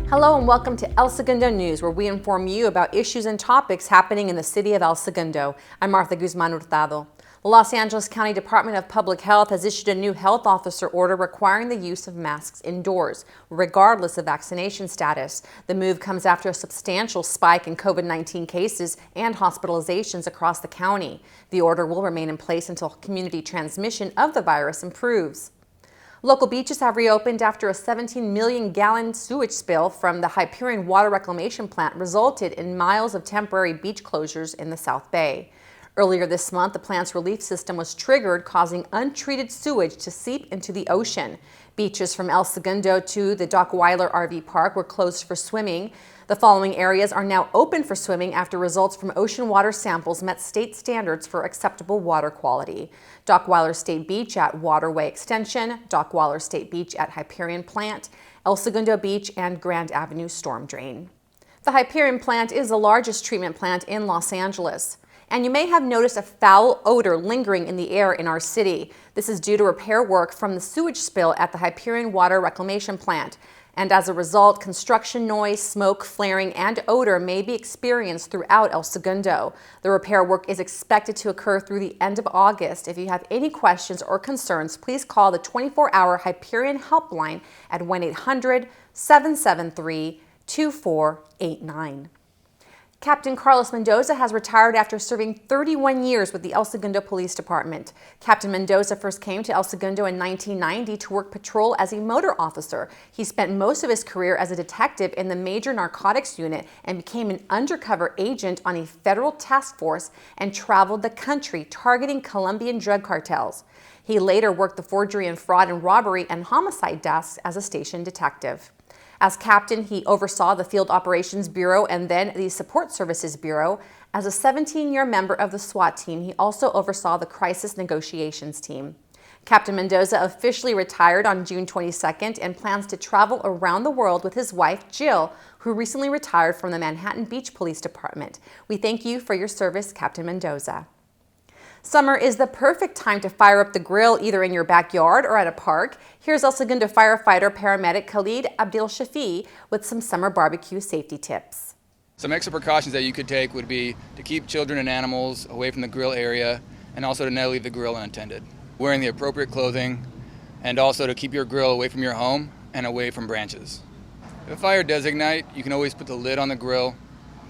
Hello and welcome to El Segundo News, where we inform you about issues and topics happening in the city of El Segundo. I'm Martha Guzman Hurtado. The Los Angeles County Department of Public Health has issued a new health officer order requiring the use of masks indoors, regardless of vaccination status. The move comes after a substantial spike in COVID-19 cases and hospitalizations across the county. The order will remain in place until community transmission of the virus improves. Local beaches have reopened after a 17 million gallon sewage spill from the Hyperion water reclamation plant resulted in miles of temporary beach closures in the South Bay. Earlier this month, the plant's relief system was triggered, causing untreated sewage to seep into the ocean. Beaches from El Segundo to the Dockweiler RV Park were closed for swimming. The following areas are now open for swimming after results from ocean water samples met state standards for acceptable water quality. Dockweiler State Beach at Waterway Extension, Dockweiler State Beach at Hyperion Plant, El Segundo Beach, and Grand Avenue Storm Drain. The Hyperion plant is the largest treatment plant in Los Angeles. And you may have noticed a foul odor lingering in the air in our city. This is due to repair work from the sewage spill at the Hyperion water reclamation plant. And as a result, construction noise, smoke, flaring, and odor may be experienced throughout El Segundo. The repair work is expected to occur through the end of August. If you have any questions or concerns, please call the 24-hour Hyperion helpline at 1-800-773-2489. Captain Carlos Mendoza has retired after serving 31 years with the El Segundo Police Department. Captain Mendoza first came to El Segundo in 1990 to work patrol as a motor officer. He spent most of his career as a detective in the Major Narcotics Unit and became an undercover agent on a federal task force and traveled the country targeting Colombian drug cartels. He later worked the forgery and fraud and robbery and homicide desks as a station detective. As captain, he oversaw the Field Operations Bureau and then the Support Services Bureau. As a 17-year member of the SWAT team, he also oversaw the Crisis Negotiations Team. Captain Mendoza officially retired on June 22nd and plans to travel around the world with his wife, Jill, who recently retired from the Manhattan Beach Police Department. We thank you for your service, Captain Mendoza. Summer is the perfect time to fire up the grill either in your backyard or at a park. Here's El Segundo firefighter paramedic Khalid Abdel Shafi with some summer barbecue safety tips. Some extra precautions that you could take would be to keep children and animals away from the grill area and also to never leave the grill unattended. Wearing the appropriate clothing and also to keep your grill away from your home and away from branches. If a fire does ignite, you can always put the lid on the grill,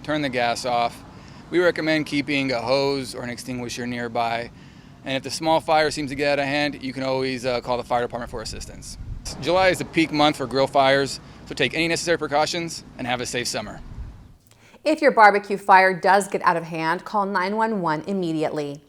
turn the gas off. We recommend keeping a hose or an extinguisher nearby. And if the small fire seems to get out of hand, you can always call the fire department for assistance. July is the peak month for grill fires, so take any necessary precautions and have a safe summer. If your barbecue fire does get out of hand, call 911 immediately.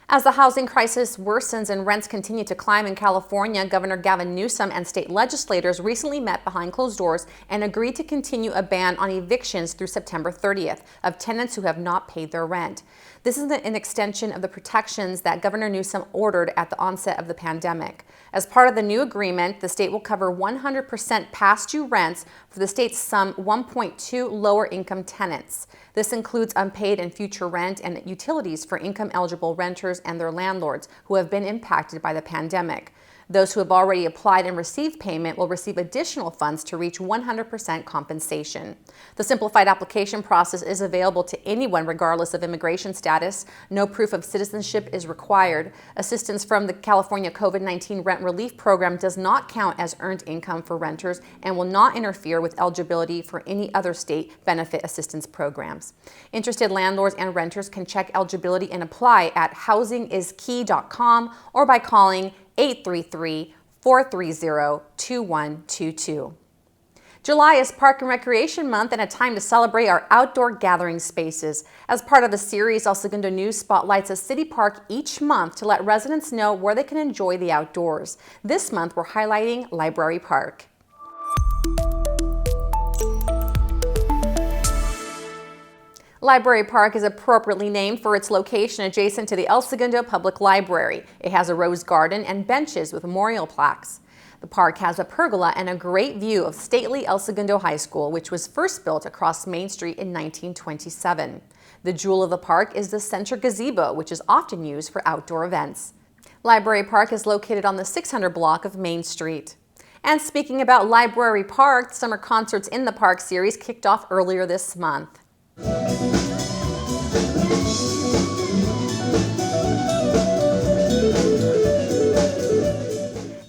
As the housing crisis worsens and rents continue to climb in California, Governor Gavin Newsom and state legislators recently met behind closed doors and agreed to continue a ban on evictions through September 30th of tenants who have not paid their rent. This is an extension of the protections that Governor Newsom ordered at the onset of the pandemic. As part of the new agreement, the state will cover 100% past due rents for the state's some 1.2 lower income tenants. This includes unpaid and future rent and utilities for income-eligible renters and their landlords who have been impacted by the pandemic. Those who have already applied and received payment will receive additional funds to reach 100% compensation. The simplified application process is available to anyone regardless of immigration status. No proof of citizenship is required. Assistance from the California COVID-19 Rent Relief Program does not count as earned income for renters and will not interfere with eligibility for any other state benefit assistance programs. Interested landlords and renters can check eligibility and apply at housingiskey.com or by calling 833-430-2122. July is Park and Recreation Month and a time to celebrate our outdoor gathering spaces. As part of the series, El Segundo News spotlights a city park each month to let residents know where they can enjoy the outdoors. This month, we're highlighting Library Park. Library Park is appropriately named for its location adjacent to the El Segundo Public Library. It has a rose garden and benches with memorial plaques. The park has a pergola and a great view of stately El Segundo High School, which was first built across Main Street in 1927. The jewel of the park is the center gazebo, which is often used for outdoor events. Library Park is located on the 600 block of Main Street. And speaking about Library Park, the Summer Concerts in the Park series kicked off earlier this month.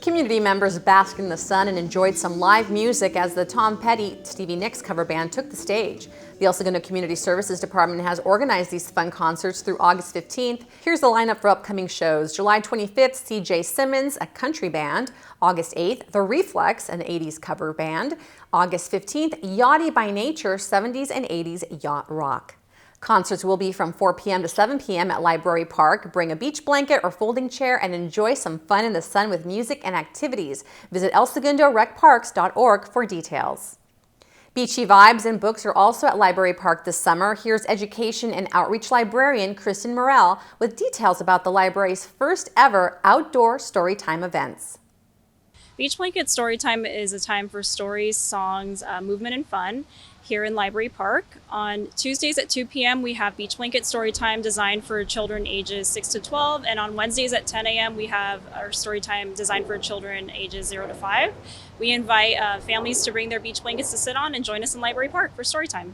Community members basked in the sun and enjoyed some live music as the Tom Petty Stevie Nicks cover band took the stage. The El Segundo Community Services Department has organized these fun concerts through August 15th. Here's the lineup for upcoming shows. July 25th, C.J. Simmons, a country band. August 8th, The Reflex, an 80s cover band. August 15th, Yachty by Nature, 70s and 80s yacht rock. Concerts will be from 4 p.m. to 7 p.m. at Library Park. Bring a beach blanket or folding chair and enjoy some fun in the sun with music and activities. Visit elsegundorec.org for details. Beachy vibes and books are also at Library Park this summer. Here's education and outreach librarian Kristen Morrell with details about the library's first ever outdoor Storytime events. Beach Blanket Storytime is a time for stories, songs, movement, and fun here in Library Park. On Tuesdays at 2 p.m. we have Beach Blanket Storytime designed for children ages 6 to 12, and on Wednesdays at 10 a.m. we have our Storytime designed for children ages 0 to 5. We invite families to bring their beach blankets to sit on and join us in Library Park for Storytime.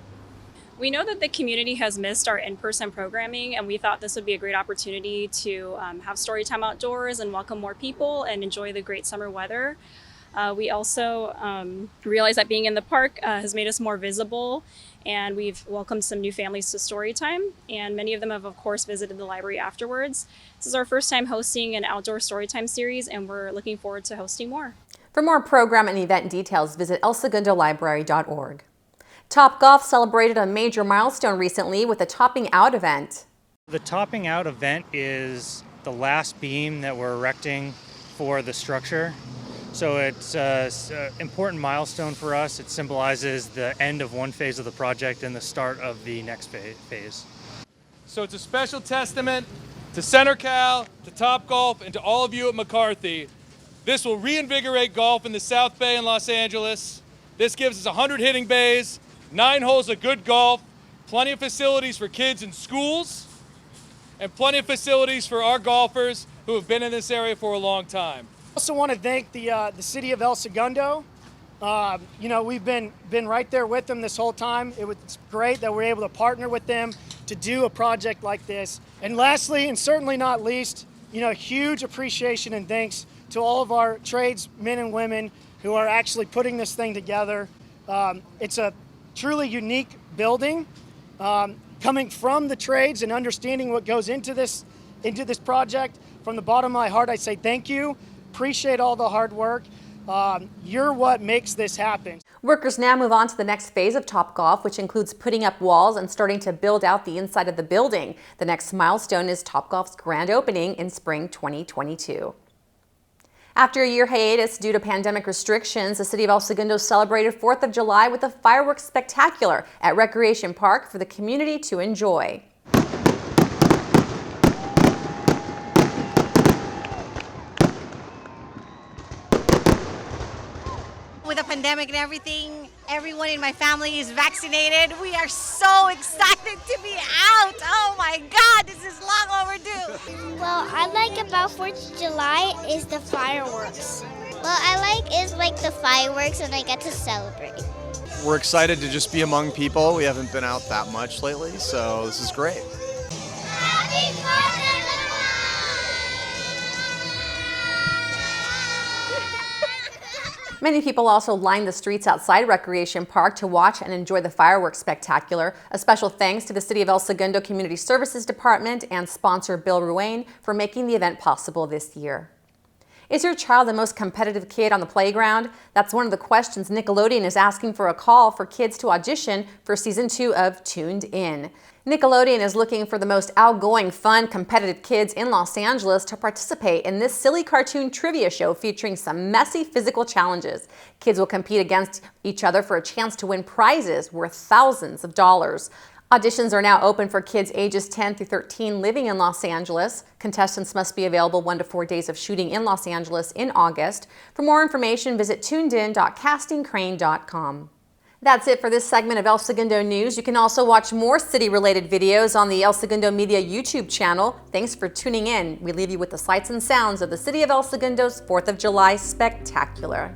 We know that the community has missed our in-person programming, and we thought this would be a great opportunity to have Storytime outdoors and welcome more people and enjoy the great summer weather. We also realize that being in the park has made us more visible, and we've welcomed some new families to Storytime, and many of them have, of course, visited the library afterwards. This is our first time hosting an outdoor Storytime series, and we're looking forward to hosting more. For more program and event details, visit elsegundolibrary.org. Topgolf celebrated a major milestone recently with a Topping Out event. The Topping Out event is the last beam that we're erecting for the structure. So it's an important milestone for us. It symbolizes the end of one phase of the project and the start of the next phase. So it's a special testament to Center Cal, to Topgolf, and to all of you at McCarthy. This will reinvigorate golf in the South Bay in Los Angeles. This gives us 100 hitting bays, 9 holes of good golf, plenty of facilities for kids in schools, and plenty of facilities for our golfers who have been in this area for a long time. I also want to thank the city of El Segundo. We've been right there with them this whole time. It's great that we're able to partner with them to do a project like this. And lastly, and certainly not least, huge appreciation and thanks to all of our tradesmen and women who are actually putting this thing together. It's a truly unique building. Coming from the trades and understanding what goes into this project, from the bottom of my heart, I say thank you. Appreciate all the hard work. You're what makes this happen. Workers now move on to the next phase of Topgolf, which includes putting up walls and starting to build out the inside of the building. The next milestone is Topgolf's grand opening in spring 2022. After a year hiatus due to pandemic restrictions, the city of El Segundo celebrated 4th of July with a fireworks spectacular at Recreation Park for the community to enjoy. With the pandemic and everything, everyone in my family is vaccinated. We are so excited to be out. Oh my God, this is long overdue. Well, I like about 4th of July is the fireworks. Well, I like the fireworks and I get to celebrate. We're excited to just be among people. We haven't been out that much lately, so this is great. Happy 4th of Many people also lined the streets outside Recreation Park to watch and enjoy the fireworks spectacular. A special thanks to the City of El Segundo Community Services Department and sponsor Bill Ruane for making the event possible this year. Is your child the most competitive kid on the playground? That's one of the questions Nickelodeon is asking for a call for kids to audition for Season 2 of Tooned In. Nickelodeon is looking for the most outgoing, fun, competitive kids in Los Angeles to participate in this silly cartoon trivia show featuring some messy physical challenges. Kids will compete against each other for a chance to win prizes worth thousands of dollars. Auditions are now open for kids ages 10 through 13 living in Los Angeles. Contestants must be available 1 to 4 days of shooting in Los Angeles in August. For more information, visit tunedin.castingcrane.com. That's it for this segment of El Segundo News. You can also watch more city-related videos on the El Segundo Media YouTube channel. Thanks for tuning in. We leave you with the sights and sounds of the City of El Segundo's 4th of July Spectacular.